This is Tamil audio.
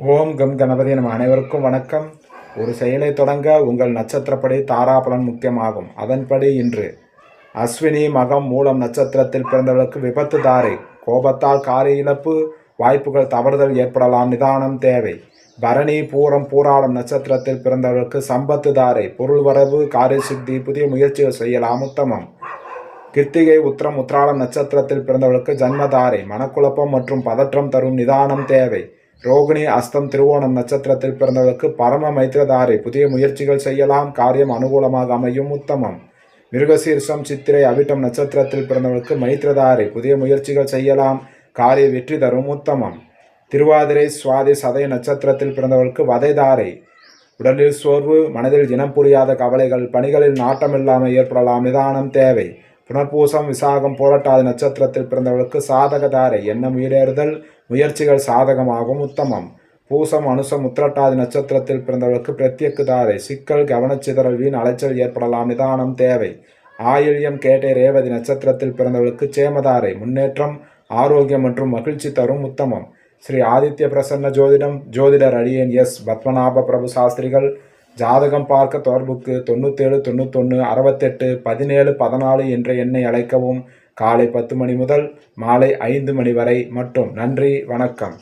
ஓம் கம் கணபதி நம்ம அனைவருக்கும் வணக்கம். ஒரு செயலை தொடங்க உங்கள் நட்சத்திரப்படி தாராபலன் முக்கியமாகும். அதன்படி இன்று அஸ்வினி மகம் மூலம் நட்சத்திரத்தில் பிறந்தவர்களுக்கு விபத்து தாரை, கோபத்தால் காரிய இழப்பு, வாய்ப்புகள் தவறுதல் ஏற்படலாம், நிதானம் தேவை. பரணி பூரம் பூராடம் நட்சத்திரத்தில் பிறந்தவர்களுக்கு சம்பத்து தாரை, பொருள் வரவு, காரிய சித்தி, புதிய முயற்சிகள் செய்யலாம், உத்தமம். கிருத்திகை உத்திரம் உத்திராடம் நட்சத்திரத்தில் பிறந்தவர்களுக்கு ஜன்மதாரை, மனக்குழப்பம் மற்றும் பதற்றம் தரும், நிதானம் தேவை. ரோகிணி அஸ்தம் திருவோணம் நட்சத்திரத்தில் பிறந்தவர்களுக்கு பரம மைத்திரதாரை, புதிய முயற்சிகள் செய்யலாம், காரியம் அனுகூலமாக அமையும், உத்தமம். மிருகசீர்ஷம் சித்திரை அவிட்டம் நட்சத்திரத்தில் பிறந்தவர்களுக்கு மைத்திரதாரை, புதிய முயற்சிகள் செய்யலாம், காரிய வெற்றி தரும், உத்தமம். திருவாதிரை சுவாதி சதய நட்சத்திரத்தில் பிறந்தவர்களுக்கு வதைதாரை, உடலில் சோர்வு, மனதில் இனம் புரியாத கவலைகள், பணிகளில் நாட்டமில்லாமல் ஏற்படலாம், நிதானம் தேவை. புனர்பூசம் விசாகம் போராட்டாதி நட்சத்திரத்தில் பிறந்தவர்களுக்கு சாதகதாரை, எண்ணம் ஈடேறுதல், முயற்சிகள் சாதகமாகும், உத்தமம். பூசம் அனுசம் உத்திரட்டாதி நட்சத்திரத்தில் பிறந்தவர்களுக்கு பிரத்யக்கு தாரை, சிக்கல், கவனச்சிதறல், வீண் அலைச்சல் ஏற்படலாம், நிதானம் தேவை. ஆயில்யம் கேட்டை ரேவதி நட்சத்திரத்தில் பிறந்தவர்களுக்கு சேமதாரை, முன்னேற்றம், ஆரோக்கியம் மற்றும் மகிழ்ச்சி தரும், உத்தமம். ஸ்ரீ ஆதித்ய பிரசன்ன ஜோதிடம், ஜோதிடர் அடியேன் எஸ் பத்மநாப பிரபு சாஸ்திரிகள். ஜாதகம் பார்க்க தொடர்புக்கு 97 91 68 17 14 என்ற எண்ணை அழைக்கவும். காலை 10 மணி முதல் மாலை 5 மணி வரை மட்டும். நன்றி, வணக்கம்.